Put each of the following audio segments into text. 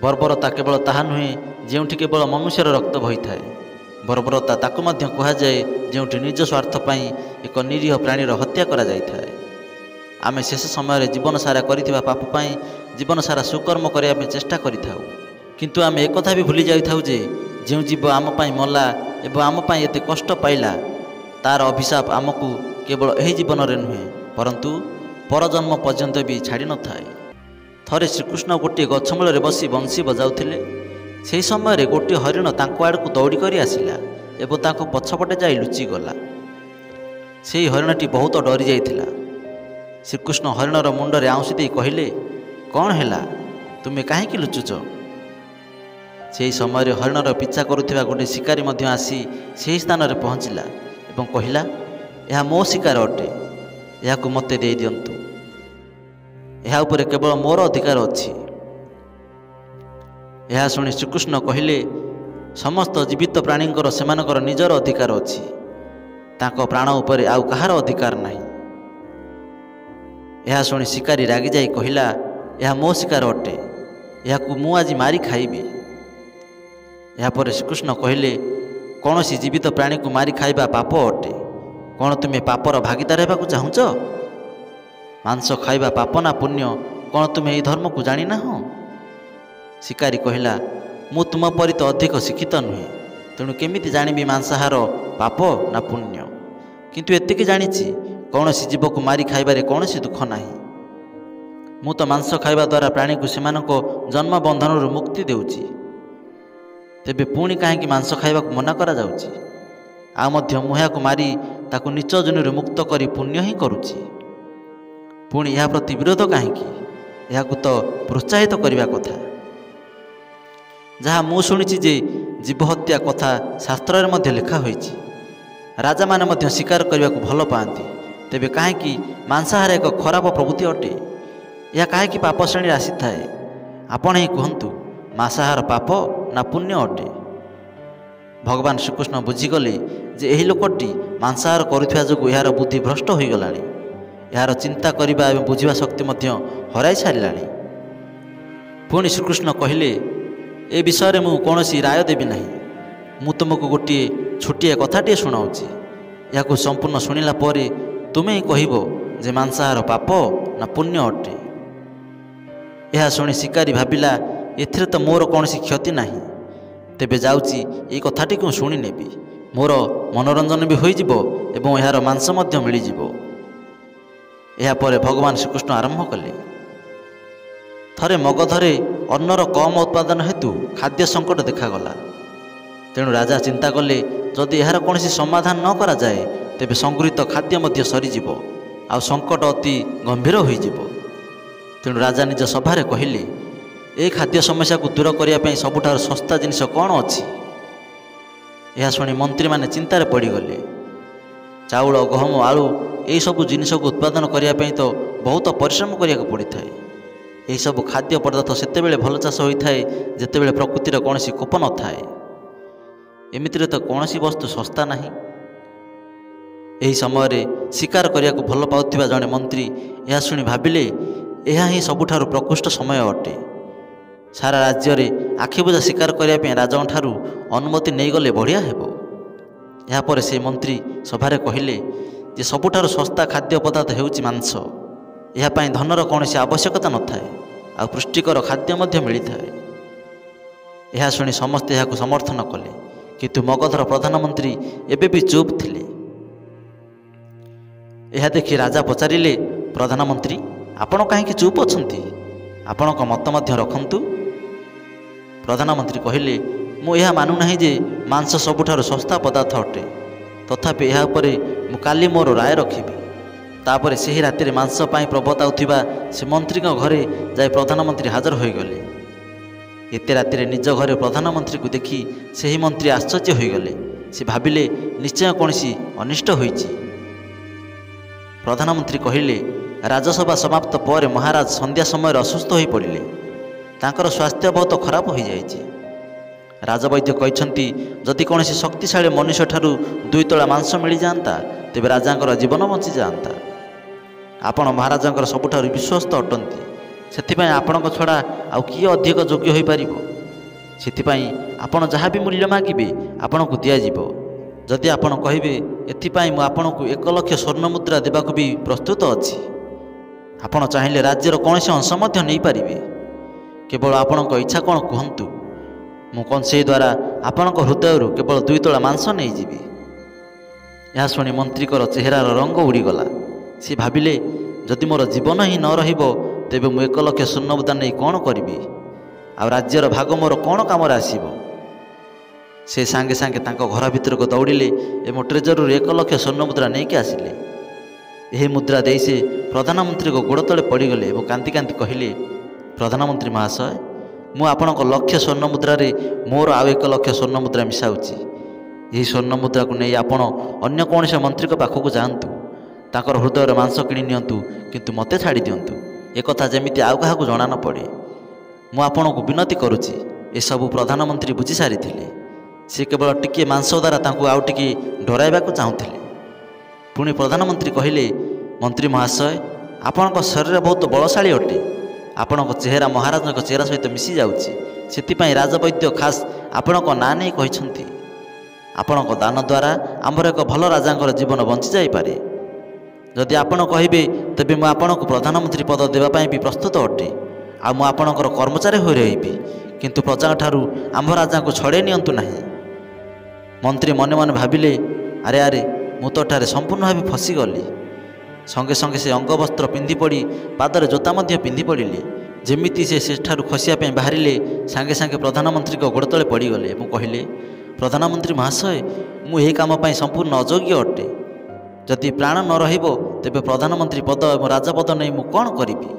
बर्बरता केवल ताहा नुहे ଯେଉଁଠି केवल मनुष्यर रक्त बही थाए। बर्बरता ताकू मध्य कुहाଯାଏ ଯେଉଁଠି निज स्वार्थ ପାଇଁ एक निरीह प्राणीर हत्या करा जाइथाए। आमे शेष समय जीवन सारा करिथिबा पाप पाई जीवन सारा सुकर्म करिया पे चेष्टा करिथाउ, किंतु आमे एक कथा भी भूली जाइथाउ जे ଯେଉଁ जीव आम पाई मला एवं आम पाई एते कष्ट पाइला तार अभिशाप आमको केवल एही जीवन रे नुहे परंतु परजन्म पर्यंत भी छाड़ी न थाए। थरे श्रीकृष्ण गोटे गछमूल बसी बंशी बजाउथिले। ସେହି ସମୟରେ ଗୋଟିଏ ହରିଣ ତାଙ୍କ ଆଡ଼କୁ ଦୌଡ଼ି କରି ଆସିଲା ଏବଂ ତାଙ୍କ ପଛପଟେ ଯାଇ ଲୁଚିଗଲା। ସେହି ହରିଣଟି ବହୁତ ଡରି ଯାଇଥିଲା। ଶ୍ରୀକୃଷ୍ଣ ହରିଣର ମୁଣ୍ଡରେ ଆଉଁସି ଦେଇ କହିଲେ, କ'ଣ ହେଲା, ତୁମେ କାହିଁକି ଲୁଚୁଛ? ସେହି ସମୟରେ ହରିଣର ପିଛା କରୁଥିବା ଗୋଟିଏ ଶିକାରୀ ମଧ୍ୟ ଆସି ସେହି ସ୍ଥାନରେ ପହଞ୍ଚିଲା ଏବଂ କହିଲା, ଏହା ମୋ ଶିକାର ଅଟେ, ଏହାକୁ ମୋତେ ଦେଇଦିଅନ୍ତୁ, ଏହା ଉପରେ କେବଳ ମୋର ଅଧିକାର ଅଛି। ଏହା ଶୁଣି ଶ୍ରୀକୃଷ୍ଣ କହିଲେ, ସମସ୍ତ ଜୀବିତ ପ୍ରାଣୀଙ୍କର ସେମାନଙ୍କର ନିଜର ଅଧିକାର ଅଛି, ତାଙ୍କ ପ୍ରାଣ ଉପରେ ଆଉ କାହାର ଅଧିକାର ନାହିଁ। ଏହା ଶୁଣି ଶିକାରୀ ରାଗିଯାଇ କହିଲା, ଏହା ମୋ ଶିକାର ଅଟେ, ଏହାକୁ ମୁଁ ଆଜି ମାରି ଖାଇବି। ଏହାପରେ ଶ୍ରୀକୃଷ୍ଣ କହିଲେ, କୌଣସି ଜୀବିତ ପ୍ରାଣୀକୁ ମାରି ଖାଇବା ପାପ ଅଟେ। କ'ଣ ତୁମେ ପାପର ଭାଗିଦାର ହେବାକୁ ଚାହୁଁଛ? ମାଂସ ଖାଇବା ପାପ ନା ପୁଣ୍ୟ, କ'ଣ ତୁମେ ଏହି ଧର୍ମକୁ ଜାଣିନାହଁ? ଶିକାରୀ କହିଲା, ମୁଁ ତୁମ ପରି ତ ଅଧିକ ଶିକ୍ଷିତ ନୁହେଁ, ତେଣୁ କେମିତି ଜାଣିବି ମାଂସାହାର ପାପ ନା ପୁଣ୍ୟ? କିନ୍ତୁ ଏତିକି ଜାଣିଛି, କୌଣସି ଜୀବକୁ ମାରି ଖାଇବାରେ କୌଣସି ଦୁଃଖ ନାହିଁ। ମୁଁ ତ ମାଂସ ଖାଇବା ଦ୍ୱାରା ପ୍ରାଣୀକୁ ସେମାନଙ୍କ ଜନ୍ମ ବନ୍ଧନରୁ ମୁକ୍ତି ଦେଉଛି, ତେବେ ପୁଣି କାହିଁକି ମାଂସ ଖାଇବାକୁ ମନା କରାଯାଉଛି? ଆଉ ମଧ୍ୟ ମୁଁ ଏହାକୁ ମାରି ତାକୁ ନିଚ ଜୁନିରୁ ମୁକ୍ତ କରି ପୁଣ୍ୟ ହିଁ କରୁଛି। ପୁଣି ଏହା ପ୍ରତି ବିରୋଧ କାହିଁକି? ଏହାକୁ ତ ପ୍ରୋତ୍ସାହିତ କରିବା କଥା। ଯାହା ମୁଁ ଶୁଣିଛି ଯେ ଜୀବହତ୍ୟା କଥା ଶାସ୍ତ୍ରରେ ମଧ୍ୟ ଲେଖା ହୋଇଛି। ରାଜାମାନେ ମଧ୍ୟ ଶିକାର କରିବାକୁ ଭଲ ପାଆନ୍ତି, ତେବେ କାହିଁକି ମାଂସାହାର ଏକ ଖରାପ ପ୍ରବୃତ୍ତି ଅଟେ? ଏହା କାହିଁକି ପାପ ଶ୍ରେଣୀରେ ଆସିଥାଏ? ଆପଣ ହିଁ କୁହନ୍ତୁ, ମାଂସାହାର ପାପ ନା ପୁଣ୍ୟ ଅଟେ? ଭଗବାନ ଶ୍ରୀକୃଷ୍ଣ ବୁଝିଗଲେ ଯେ ଏହି ଲୋକଟି ମାଂସାହାର କରୁଥିବା ଯୋଗୁଁ ଏହାର ବୁଦ୍ଧି ଭ୍ରଷ୍ଟ ହୋଇଗଲାଣି, ଏହାର ଚିନ୍ତା କରିବା ଏବଂ ବୁଝିବା ଶକ୍ତି ମଧ୍ୟ ହରାଇ ସାରିଲାଣି। ପୁଣି ଶ୍ରୀକୃଷ୍ଣ କହିଲେ, ଏ ବିଷୟରେ ମୁଁ କୌଣସି ରାୟ ଦେବି ନାହିଁ। ମୁଁ ତୁମକୁ ଗୋଟିଏ ଛୋଟିଆ କଥାଟିଏ ଶୁଣାଉଛି, ଏହାକୁ ସମ୍ପୂର୍ଣ୍ଣ ଶୁଣିଲା ପରେ ତୁମେ ହିଁ କହିବ ଯେ ମାଂସାହାର ପାପ ନା ପୁଣ୍ୟ ଅଟେ। ଏହା ଶୁଣି ଶିକାରୀ ଭାବିଲା, ଏଥିରେ ତ ମୋର କୌଣସି କ୍ଷତି ନାହିଁ, ତେବେ ଯାଉଛି ଏହି କଥାଟିକୁ ଶୁଣି ନେବି, ମୋର ମନୋରଞ୍ଜନ ବି ହୋଇଯିବ ଏବଂ ଏହାର ମାଂସ ମଧ୍ୟ ମିଳିଯିବ। ଏହାପରେ ଭଗବାନ ଶ୍ରୀକୃଷ୍ଣ ଆରମ୍ଭ କଲେ। ଥରେ ମଗଧରେ ଅନ୍ନର କମ୍ ଉତ୍ପାଦନ ହେତୁ ଖାଦ୍ୟ ସଙ୍କଟ ଦେଖାଗଲା। ତେଣୁ ରାଜା ଚିନ୍ତା କଲେ, ଯଦି ଏହାର କୌଣସି ସମାଧାନ ନ କରାଯାଏ ତେବେ ସଂଗୃହୀତ ଖାଦ୍ୟ ମଧ୍ୟ ସରିଯିବ ଆଉ ସଙ୍କଟ ଅତି ଗମ୍ଭୀର ହୋଇଯିବ। ତେଣୁ ରାଜା ନିଜ ସଭାରେ କହିଲେ, ଏ ଖାଦ୍ୟ ସମସ୍ୟାକୁ ଦୂର କରିବା ପାଇଁ ସବୁଠାରୁ ଶସ୍ତା ଜିନିଷ କ'ଣ ଅଛି? ଏହା ଶୁଣି ମନ୍ତ୍ରୀମାନେ ଚିନ୍ତାରେ ପଡ଼ିଗଲେ। ଚାଉଳ, ଗହମ, ଆଳୁ ଏହିସବୁ ଜିନିଷକୁ ଉତ୍ପାଦନ କରିବା ପାଇଁ ତ ବହୁତ ପରିଶ୍ରମ କରିବାକୁ ପଡ଼ିଥାଏ। ଏହିସବୁ ଖାଦ୍ୟ ପଦାର୍ଥ ସେତେବେଳେ ଭଲ ଚାଷ ହୋଇଥାଏ ଯେତେବେଳେ ପ୍ରକୃତିର କୌଣସି କୋପ ନଥାଏ। ଏମିତିରେ ତ କୌଣସି ବସ୍ତୁ ଶସ୍ତା ନାହିଁ। ଏହି ସମୟରେ ଶିକାର କରିବାକୁ ଭଲ ପାଉଥିବା ଜଣେ ମନ୍ତ୍ରୀ ଏହା ଶୁଣି ଭାବିଲେ, ଏହା ହିଁ ସବୁଠାରୁ ପ୍ରକୃଷ୍ଟ ସମୟ ଅଟେ। ସାରା ରାଜ୍ୟରେ ଆଖିବୁଜା ଶିକାର କରିବା ପାଇଁ ରାଜାଙ୍କଠାରୁ ଅନୁମତି ନେଇଗଲେ ବଢ଼ିଆ ହେବ। ଏହାପରେ ସେ ମନ୍ତ୍ରୀ ସଭାରେ କହିଲେ ଯେ ସବୁଠାରୁ ଶସ୍ତା ଖାଦ୍ୟ ପଦାର୍ଥ ହେଉଛି ମାଂସ। ଏହା ପାଇଁ ଧନର କୌଣସି ଆବଶ୍ୟକତା ନଥାଏ ଆଉ ପୁଷ୍ଟିକର ଖାଦ୍ୟ ମଧ୍ୟ ମିଳିଥାଏ। ଏହା ଶୁଣି ସମସ୍ତେ ଏହାକୁ ସମର୍ଥନ କଲେ, କିନ୍ତୁ ମଗଧର ପ୍ରଧାନମନ୍ତ୍ରୀ ଏବେ ବି ଚୁପ୍ ଥିଲେ। ଏହା ଦେଖି ରାଜା ପଚାରିଲେ, ପ୍ରଧାନମନ୍ତ୍ରୀ, ଆପଣ କାହିଁକି ଚୁପ୍ ଅଛନ୍ତି? ଆପଣଙ୍କ ମତ ମଧ୍ୟ ରଖନ୍ତୁ। ପ୍ରଧାନମନ୍ତ୍ରୀ କହିଲେ, ମୁଁ ଏହା ମାନୁନାହିଁ ଯେ ମାଂସ ସବୁଠାରୁ ଶସ୍ତା ପଦାର୍ଥ ଅଟେ, ତଥାପି ଏହା ଉପରେ ମୁଁ କାଲି ମୋର ରାୟ ରଖିବି। ତାପରେ ସେହି ରାତିରେ ମାଂସ ପାଇଁ ପ୍ରବର୍ତ୍ତାଉଥିବା ସେ ମନ୍ତ୍ରୀଙ୍କ ଘରେ ଯାଇ ପ୍ରଧାନମନ୍ତ୍ରୀ ହାଜର ହୋଇଗଲେ। ଏତେ ରାତିରେ ନିଜ ଘରେ ପ୍ରଧାନମନ୍ତ୍ରୀକୁ ଦେଖି ସେହି ମନ୍ତ୍ରୀ ଆଶ୍ଚର୍ଯ୍ୟ ହୋଇଗଲେ। ସେ ଭାବିଲେ, ନିଶ୍ଚୟ କୌଣସି ଅନିଷ୍ଟ ହୋଇଛି। ପ୍ରଧାନମନ୍ତ୍ରୀ କହିଲେ, ରାଜସଭା ସମାପ୍ତ ପରେ ମହାରାଜ ସନ୍ଧ୍ୟା ସମୟରେ ଅସୁସ୍ଥ ହୋଇପଡ଼ିଲେ। ତାଙ୍କର ସ୍ୱାସ୍ଥ୍ୟ ବହୁତ ଖରାପ ହୋଇଯାଇଛି। ରାଜବୈଦ୍ୟ କହିଛନ୍ତି, ଯଦି କୌଣସି ଶକ୍ତିଶାଳୀ ମନୁଷ୍ୟଠାରୁ 2 ତୋଳା ମାଂସ ମିଳିଯାଆନ୍ତା ତେବେ ରାଜାଙ୍କର ଜୀବନ ବଞ୍ଚିଯାଆନ୍ତା। ଆପଣ ମହାରାଜାଙ୍କର ସବୁଠାରୁ ବିଶ୍ୱସ୍ତ ଅଟନ୍ତି, ସେଥିପାଇଁ ଆପଣଙ୍କ ଛଡ଼ା ଆଉ କିଏ ଅଧିକ ଯୋଗ୍ୟ ହୋଇପାରିବ? ସେଥିପାଇଁ ଆପଣ ଯାହା ବି ମୂଲ୍ୟ ମାଗିବେ ଆପଣଙ୍କୁ ଦିଆଯିବ। ଯଦି ଆପଣ କହିବେ ଏଥିପାଇଁ ମୁଁ ଆପଣଙ୍କୁ 1,00,000 ସ୍ୱର୍ଣ୍ଣ ମୁଦ୍ରା ଦେବାକୁ ବି ପ୍ରସ୍ତୁତ ଅଛି। ଆପଣ ଚାହିଁଲେ ରାଜ୍ୟର କୌଣସି ଅଂଶ ମଧ୍ୟ ନେଇପାରିବେ। କେବଳ ଆପଣଙ୍କ ଇଚ୍ଛା କ'ଣ କୁହନ୍ତୁ, ମୁଁ କଂସେଇ ଦ୍ୱାରା ଆପଣଙ୍କ ହୃଦୟରୁ କେବଳ 2 ତୋଳା ମାଂସ ନେଇଯିବି। ଏହା ଶୁଣି ମନ୍ତ୍ରୀଙ୍କର ଚେହେରାର ରଙ୍ଗ ଉଡ଼ିଗଲା। ସେ ଭାବିଲେ, ଯଦି ମୋର ଜୀବନ ହିଁ ନ ରହିବ ତେବେ ମୁଁ 1,00,000 ସ୍ୱର୍ଣ୍ଣ ମୁଦ୍ରା ନେଇ କ'ଣ କରିବି? ଆଉ ରାଜ୍ୟର ଭାଗ ମୋର କ'ଣ କାମରେ ଆସିବ? ସେ ସାଙ୍ଗେ ସାଙ୍ଗେ ତାଙ୍କ ଘର ଭିତରକୁ ଦୌଡ଼ିଲେ ଏବଂ ଟ୍ରେଜରରୁ 1,00,000 ସ୍ୱର୍ଣ୍ଣ ମୁଦ୍ରା ନେଇକି ଆସିଲେ। ଏହି ମୁଦ୍ରା ଦେଇ ସେ ପ୍ରଧାନମନ୍ତ୍ରୀଙ୍କ ଗୋଡ଼ ତଳେ ପଡ଼ିଗଲେ ଏବଂ କାନ୍ଦି କାନ୍ଦି କହିଲେ, ପ୍ରଧାନମନ୍ତ୍ରୀ ମହାଶୟ, ମୁଁ ଆପଣଙ୍କ 1,00,000 ସ୍ୱର୍ଣ୍ଣ ମୁଦ୍ରାରେ ମୋର ଆଉ 1,00,000 ସ୍ୱର୍ଣ୍ଣ ମୁଦ୍ରା ମିଶାଉଛି। ଏହି ସ୍ୱର୍ଣ୍ଣ ମୁଦ୍ରାକୁ ନେଇ ଆପଣ ଅନ୍ୟ କୌଣସି ମନ୍ତ୍ରୀଙ୍କ ପାଖକୁ ଯାଆନ୍ତୁ, ତାଙ୍କର ହୃଦୟର ମାଂସ କିଣି ନିଅନ୍ତୁ, କିନ୍ତୁ ମୋତେ ଛାଡ଼ି ଦିଅନ୍ତୁ। ଏକଥା ଯେମିତି ଆଉ କାହାକୁ ଜଣା ନ ପଡ଼େ। ମୁଁ ଆପଣଙ୍କୁ ବିନତି କରୁଛି। ଏସବୁ ପ୍ରଧାନମନ୍ତ୍ରୀ ବୁଝିସାରିଥିଲେ। ସେ କେବଳ ଟିକିଏ ମାଂସ ଦ୍ୱାରା ତାଙ୍କୁ ଆଉ ଟିକିଏ ଡରାଇବାକୁ ଚାହୁଁଥିଲେ। ପୁଣି ପ୍ରଧାନମନ୍ତ୍ରୀ କହିଲେ, ମନ୍ତ୍ରୀ ମହାଶୟ, ଆପଣଙ୍କ ଶରୀର ବହୁତ ବଳଶାଳୀ ଅଟେ। ଆପଣଙ୍କ ଚେହେରା ମହାରାଜଙ୍କ ଚେହେରା ସହିତ ମିଶିଯାଉଛି। ସେଥିପାଇଁ ରାଜବୈଦ୍ୟ ଖାସ୍ ଆପଣଙ୍କ ନାଁ ନେଇ କହିଛନ୍ତି। ଆପଣଙ୍କ ଦାନ ଦ୍ୱାରା ଆମର ଏକ ଭଲ ରାଜାଙ୍କର ଜୀବନ ବଞ୍ଚିଯାଇପାରେ। ଯଦି ଆପଣ କହିବେ ତେବେ ମୁଁ ଆପଣଙ୍କୁ ପ୍ରଧାନମନ୍ତ୍ରୀ ପଦ ଦେବା ପାଇଁ ବି ପ୍ରସ୍ତୁତ ଅଟେ। ଆଉ ମୁଁ ଆପଣଙ୍କର କର୍ମଚାରୀ ହୋଇ ରହିବି, କିନ୍ତୁ ପ୍ରଜାଙ୍କଠାରୁ ଆମ୍ଭ ରାଜାଙ୍କୁ ଛଡ଼େଇ ନିଅନ୍ତୁ ନାହିଁ। ମନ୍ତ୍ରୀ ମନେ ମନେ ଭାବିଲେ, ଆରେ ଆରେ, ମୁଁ ତ ଏଠାରେ ସମ୍ପୂର୍ଣ୍ଣ ଭାବେ ଫସିଗଲି। ସଙ୍ଗେ ସଙ୍ଗେ ସେ ଅଙ୍ଗବସ୍ତ୍ର ପିନ୍ଧି ପଡ଼ି ପାଦରେ ଜୋତା ମଧ୍ୟ ପିନ୍ଧି ପଡ଼ିଲେ। ଯେମିତି ସେ ସେଠାରୁ ଖସିବା ପାଇଁ ବାହାରିଲେ, ସାଙ୍ଗେ ସାଙ୍ଗେ ପ୍ରଧାନମନ୍ତ୍ରୀଙ୍କ ଗୋଡ଼ ତଳେ ପଡ଼ିଗଲେ ଏବଂ କହିଲେ, ପ୍ରଧାନମନ୍ତ୍ରୀ ମହାଶୟ, ମୁଁ ଏହି କାମ ପାଇଁ ସମ୍ପୂର୍ଣ୍ଣ ଅଯୋଗ୍ୟ ଅଟେ। ଯଦି ପ୍ରାଣ ନ ରହିବ ତେବେ ପ୍ରଧାନମନ୍ତ୍ରୀ ପଦ ଏବଂ ରାଜପଦ ନେଇ ମୁଁ କ'ଣ କରିବି?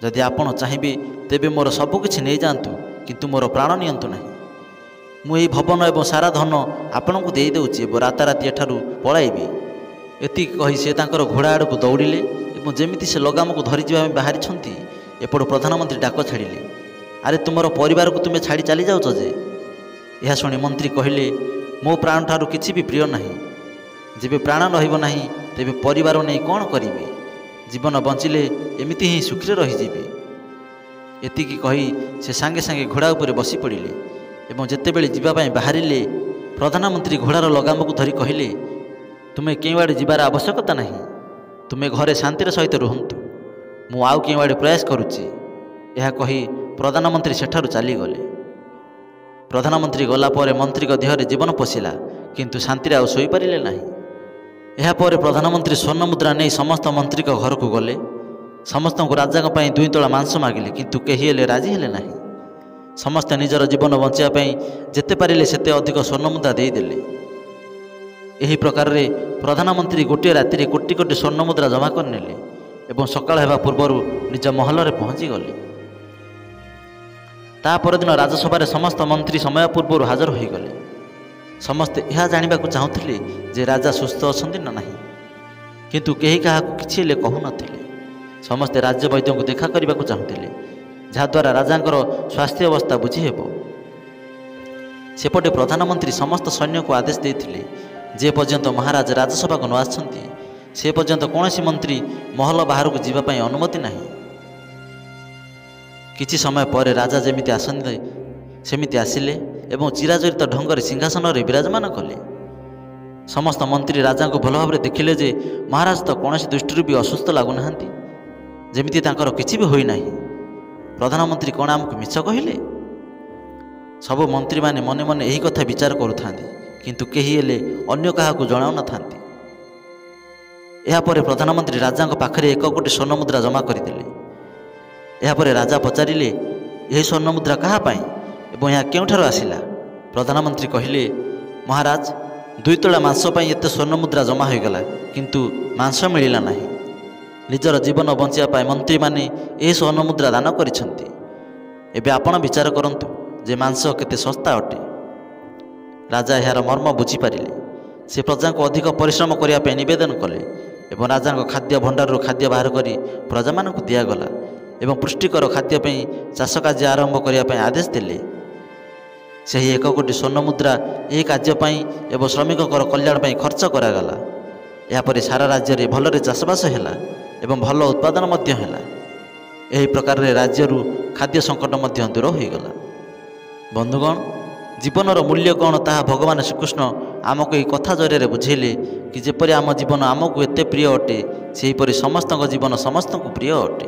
ଯଦି ଆପଣ ଚାହିଁବେ ତେବେ ମୋର ସବୁକିଛି ନେଇଯାଆନ୍ତୁ, କିନ୍ତୁ ମୋର ପ୍ରାଣ ନିଅନ୍ତୁ ନାହିଁ। ମୁଁ ଏହି ଭବନ ଏବଂ ସାରା ଧନ ଆପଣଙ୍କୁ ଦେଇଦେଉଛି ଏବଂ ରାତାରାତି ଏଠାରୁ ପଳାଇବି। ଏତିକି କହି ସେ ତାଙ୍କର ଘୋଡ଼ା ଆଡ଼କୁ ଦୌଡ଼ିଲେ ଏବଂ ଯେମିତି ସେ ଲଗାମକୁ ଧରିଯିବା ପାଇଁ ବାହାରିଛନ୍ତି, ଏପଟୁ ପ୍ରଧାନମନ୍ତ୍ରୀ ଡାକ ଛାଡ଼ିଲେ, ଆରେ ତୁମର ପରିବାରକୁ ତୁମେ ଛାଡ଼ି ଚାଲିଯାଉଛ ଯେ? ଏହା ଶୁଣି ମନ୍ତ୍ରୀ କହିଲେ, ମୋ ପ୍ରାଣ ଠାରୁ କିଛି ବି ପ୍ରିୟ ନାହିଁ। ଯେବେ ପ୍ରାଣ ରହିବ ନାହିଁ ତେବେ ପରିବାର ନେଇ କ'ଣ କରିବି? ଜୀବନ ବଞ୍ଚିଲେ ଏମିତି ହିଁ ସୁଖରେ ରହିଯିବି। ଏତିକି କହି ସେ ସାଙ୍ଗେ ସାଙ୍ଗେ ଘୋଡ଼ା ଉପରେ ବସି ପଡ଼ିଲେ ଏବଂ ଯେତେବେଳେ ଯିବା ପାଇଁ ବାହାରିଲେ, ପ୍ରଧାନମନ୍ତ୍ରୀ ଘୋଡ଼ାର ଲଗାମକୁ ଧରି କହିଲେ, ତୁମେ କେଉଁଆଡ଼େ ଯିବାର ଆବଶ୍ୟକତା ନାହିଁ। ତୁମେ ଘରେ ଶାନ୍ତିର ସହିତ ରୁହନ୍ତୁ। ମୁଁ ଆଉ କେଉଁଆଡ଼େ ପ୍ରୟାସ କରୁଛି। ଏହା କହି ପ୍ରଧାନମନ୍ତ୍ରୀ ସେଠାରୁ ଚାଲିଗଲେ। ପ୍ରଧାନମନ୍ତ୍ରୀ ଗଲା ପରେ ମନ୍ତ୍ରୀଙ୍କ ଦେହରେ ଜୀବନ ପଶିଲା, କିନ୍ତୁ ଶାନ୍ତିରେ ଆଉ ଶୋଇପାରିଲେ ନାହିଁ। ଏହାପରେ ପ୍ରଧାନମନ୍ତ୍ରୀ ସ୍ୱର୍ଣ୍ଣ ମୁଦ୍ରା ନେଇ ସମସ୍ତ ମନ୍ତ୍ରୀଙ୍କ ଘରକୁ ଗଲେ। ସମସ୍ତଙ୍କୁ ରାଜାଙ୍କ ପାଇଁ 2 ତୋଳା ମାଂସ ମାଗିଲେ, କିନ୍ତୁ କେହି ହେଲେ ରାଜି ହେଲେ ନାହିଁ। ସମସ୍ତେ ନିଜର ଜୀବନ ବଞ୍ଚିବା ପାଇଁ ଯେତେ ପାରିଲେ ସେତେ ଅଧିକ ସ୍ୱର୍ଣ୍ଣ ମୁଦ୍ରା ଦେଇଦେଲେ। ଏହି ପ୍ରକାରରେ ପ୍ରଧାନମନ୍ତ୍ରୀ ଗୋଟିଏ ରାତିରେ କୋଟି କୋଟି ସ୍ୱର୍ଣ୍ଣ ମୁଦ୍ରା ଜମା କରିନେଲେ ଏବଂ ସକାଳ ହେବା ପୂର୍ବରୁ ନିଜ ମହଲରେ ପହଞ୍ଚିଗଲେ। ତା ପରଦିନ ରାଜସଭାରେ ସମସ୍ତ ମନ୍ତ୍ରୀ ସମୟ ପୂର୍ବରୁ ହାଜର ହୋଇଗଲେ। ସମସ୍ତେ ଏହା ଜାଣିବାକୁ ଚାହୁଁଥିଲେ ଯେ ରାଜା ସୁସ୍ଥ ଅଛନ୍ତି ନା ନାହିଁ, କିନ୍ତୁ କେହି କାହାକୁ କିଛି ହେଲେ କହୁନଥିଲେ। ସମସ୍ତେ ରାଜବୈଦ୍ୟଙ୍କୁ ଦେଖା କରିବାକୁ ଚାହୁଁଥିଲେ, ଯାହାଦ୍ୱାରା ରାଜାଙ୍କର ସ୍ୱାସ୍ଥ୍ୟ ଅବସ୍ଥା ବୁଝି ହେବ। ସେପଟେ ପ୍ରଧାନମନ୍ତ୍ରୀ ସମସ୍ତ ସୈନ୍ୟକୁ ଆଦେଶ ଦେଇଥିଲେ, ଯେ ପର୍ଯ୍ୟନ୍ତ ମହାରାଜ ରାଜସଭାକୁ ନ ଆସିଛନ୍ତି ସେ ପର୍ଯ୍ୟନ୍ତ କୌଣସି ମନ୍ତ୍ରୀ ମହଲ ବାହାରକୁ ଯିବା ପାଇଁ ଅନୁମତି ନାହିଁ। କିଛି ସମୟ ପରେ ରାଜା ଯେମିତି ଆସନ୍ତି ସେମିତି ଆସିଲେ ଏବଂ ଚିରାଚରିତ ଢଙ୍ଗରେ ସିଂହାସନରେ ବିରାଜମାନ କଲେ। ସମସ୍ତ ମନ୍ତ୍ରୀ ରାଜାଙ୍କୁ ଭଲ ଭାବରେ ଦେଖିଲେ ଯେ ମହାରାଜ ତ କୌଣସି ଦୃଷ୍ଟିରୁ ବି ଅସୁସ୍ଥ ଲାଗୁନାହାନ୍ତି, ଯେମିତି ତାଙ୍କର କିଛି ବି ହୋଇନାହିଁ। ପ୍ରଧାନମନ୍ତ୍ରୀ କ'ଣ ଆମକୁ ମିଛ କହିଲେ? ସବୁ ମନ୍ତ୍ରୀମାନେ ମନେ ମନେ ଏହି କଥା ବିଚାର କରୁଥାନ୍ତି, କିନ୍ତୁ କେହି ହେଲେ ଅନ୍ୟ କାହାକୁ ଜଣାଉନଥାନ୍ତି। ଏହାପରେ ପ୍ରଧାନମନ୍ତ୍ରୀ ରାଜାଙ୍କ ପାଖରେ 1 କୋଟି ସ୍ୱର୍ଣ୍ଣ ମୁଦ୍ରା ଜମା କରିଦେଲେ। ଏହାପରେ ରାଜା ପଚାରିଲେ, ଏହି ସ୍ୱର୍ଣ୍ଣ ମୁଦ୍ରା କାହା ପାଇଁ ଏବଂ ଏହା କେଉଁଠାରୁ ଆସିଲା? ପ୍ରଧାନମନ୍ତ୍ରୀ କହିଲେ, ମହାରାଜ, 2 ତୋଳା ମାଂସ ପାଇଁ ଏତେ ସ୍ୱର୍ଣ୍ଣ ମୁଦ୍ରା ଜମା ହୋଇଗଲା, କିନ୍ତୁ ମାଂସ ମିଳିଲା ନାହିଁ। ନିଜର ଜୀବନ ବଞ୍ଚିବା ପାଇଁ ମନ୍ତ୍ରୀମାନେ ଏହି ସ୍ୱର୍ଣ୍ଣ ମୁଦ୍ରା ଦାନ କରିଛନ୍ତି। ଏବେ ଆପଣ ବିଚାର କରନ୍ତୁ ଯେ ମାଂସ କେତେ ଶସ୍ତା ଅଟେ। ରାଜା ଏହାର ମର୍ମ ବୁଝିପାରିଲେ। ସେ ପ୍ରଜାଙ୍କୁ ଅଧିକ ପରିଶ୍ରମ କରିବା ପାଇଁ ନିବେଦନ କଲେ ଏବଂ ରାଜାଙ୍କ ଖାଦ୍ୟ ଭଣ୍ଡାରରୁ ଖାଦ୍ୟ ବାହାର କରି ପ୍ରଜାମାନଙ୍କୁ ଦିଆଗଲା ଏବଂ ପୁଷ୍ଟିକର ଖାଦ୍ୟ ପାଇଁ ଚାଷ କାର୍ଯ୍ୟ ଆରମ୍ଭ କରିବା ପାଇଁ ଆଦେଶ ଦେଲେ। ସେହି 1 କୋଟି ସ୍ୱର୍ଣ୍ଣ ମୁଦ୍ରା ଏହି କାର୍ଯ୍ୟ ପାଇଁ ଏବଂ ଶ୍ରମିକଙ୍କର କଲ୍ୟାଣ ପାଇଁ ଖର୍ଚ୍ଚ କରାଗଲା। ଏହାପରେ ସାରା ରାଜ୍ୟରେ ଭଲରେ ଚାଷବାସ ହେଲା ଏବଂ ଭଲ ଉତ୍ପାଦନ ମଧ୍ୟ ହେଲା। ଏହି ପ୍ରକାରରେ ରାଜ୍ୟରୁ ଖାଦ୍ୟ ସଙ୍କଟ ମଧ୍ୟ ଦୂର ହୋଇଗଲା। ବନ୍ଧୁଗଣ, ଜୀବନର ମୂଲ୍ୟ କ'ଣ ତାହା ଭଗବାନ ଶ୍ରୀକୃଷ୍ଣ ଆମକୁ ଏହି କଥା ଜରିଆରେ ବୁଝେଇଲେ କି ଯେପରି ଆମ ଜୀବନ ଆମକୁ ଏତେ ପ୍ରିୟ ଅଟେ, ସେହିପରି ସମସ୍ତଙ୍କ ଜୀବନ ସମସ୍ତଙ୍କୁ ପ୍ରିୟ ଅଟେ।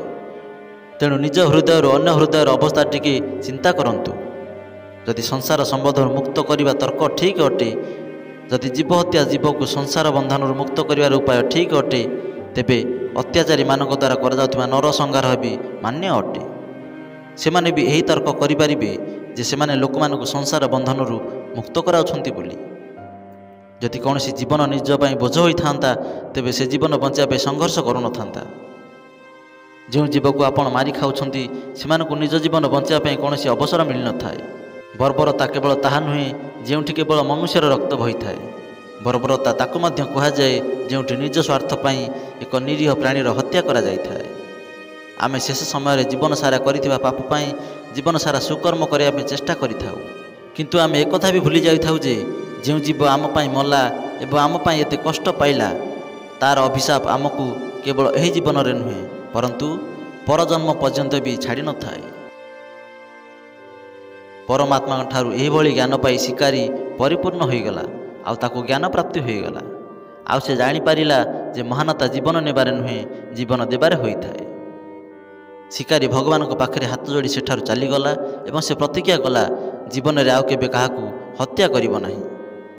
ତେଣୁ ନିଜ ହୃଦୟରୁ ଅନ୍ୟ ହୃଦୟର ଅବସ୍ଥା ଟିକେ ଚିନ୍ତା କରନ୍ତୁ। ଯଦି ସଂସାର ସମ୍ବନ୍ଧରୁ ମୁକ୍ତ କରିବା ତର୍କ ଠିକ୍ ଅଟେ, ଯଦି ଜୀବ ହତ୍ୟା ଜୀବକୁ ସଂସାର ବନ୍ଧନରୁ ମୁକ୍ତ କରିବାର ଉପାୟ ଠିକ୍ ଅଟେ, ତେବେ ଅତ୍ୟାଚାରୀମାନଙ୍କ ଦ୍ୱାରା କରାଯାଉଥିବା ନରସଂହାର ବି ମାନ୍ୟ ଅଟେ। ସେମାନେ ବି ଏହି ତର୍କ କରିପାରିବେ ଯେ ସେମାନେ ଲୋକମାନଙ୍କୁ ସଂସାର ବନ୍ଧନରୁ ମୁକ୍ତ କରାଉଛନ୍ତି ବୋଲି। ଯଦି କୌଣସି ଜୀବନ ନିଜ ପାଇଁ ବୋଝ ହୋଇଥାନ୍ତା, ତେବେ ସେ ଜୀବନ ବଞ୍ଚିବା ପାଇଁ ସଂଘର୍ଷ କରୁନଥାନ୍ତା। ଯେଉଁ ଜୀବକୁ ଆପଣ ମାରି ଖାଉଛନ୍ତି, ସେମାନଙ୍କୁ ନିଜ ଜୀବନ ବଞ୍ଚିବା ପାଇଁ କୌଣସି ଅବସର ମିଳିନଥାଏ। ବର୍ବରତା କେବଳ ତାହା ନୁହେଁ ଯେଉଁଠି କେବଳ ମନୁଷ୍ୟର ରକ୍ତ ବହିଥାଏ। ବର୍ବରତା ତାକୁ ମଧ୍ୟ କୁହାଯାଏ ଯେଉଁଠି ନିଜ ସ୍ୱାର୍ଥ ପାଇଁ ଏକ ନିରୀହ ପ୍ରାଣୀର ହତ୍ୟା କରାଯାଇଥାଏ। ଆମେ ଶେଷ ସମୟରେ ଜୀବନ ସାରା କରିଥିବା ପାପ ପାଇଁ ଜୀବନ ସାରା ସୁକର୍ମ କରିବା ପାଇଁ ଚେଷ୍ଟା କରିଥାଉ। କିନ୍ତୁ ଆମେ ଏକଥା ବି ଭୁଲି ଯାଇଥାଉ ଯେ ଯେଉଁ ଜୀବ ଆମ ପାଇଁ ମଲା ଏବଂ ଆମ ପାଇଁ ଏତେ କଷ୍ଟ ପାଇଲା, ତାର ଅଭିଶାପ ଆମକୁ କେବଳ ଏହି ଜୀବନରେ ନୁହେଁ ପରନ୍ତୁ ପରଜନ୍ମ ପର୍ଯ୍ୟନ୍ତ ବି ଛାଡ଼ି ନଥାଏ। ପରମାତ୍ମାଙ୍କ ଠାରୁ ଏହିଭଳି ଜ୍ଞାନ ପାଇ ଶିକାରୀ ପରିପୂର୍ଣ୍ଣ ହୋଇଗଲା, ଆଉ ତାକୁ ଜ୍ଞାନ ପ୍ରାପ୍ତି ହୋଇଗଲା। ଆଉ ସେ ଜାଣିପାରିଲା ଯେ ମହାନତା ଜୀବନ ନେବାରେ ନୁହେଁ, ଜୀବନ ଦେବାରେ ହୋଇଥାଏ। ଶିକାରୀ ଭଗବାନଙ୍କ ପାଖରେ ହାତ ଯୋଡ଼ି ସେଠାରୁ ଚାଲିଗଲା ଏବଂ ସେ ପ୍ରତିଜ୍ଞା କଲା ଜୀବନରେ ଆଉ କେବେ କାହାକୁ ହତ୍ୟା କରିବ ନାହିଁ।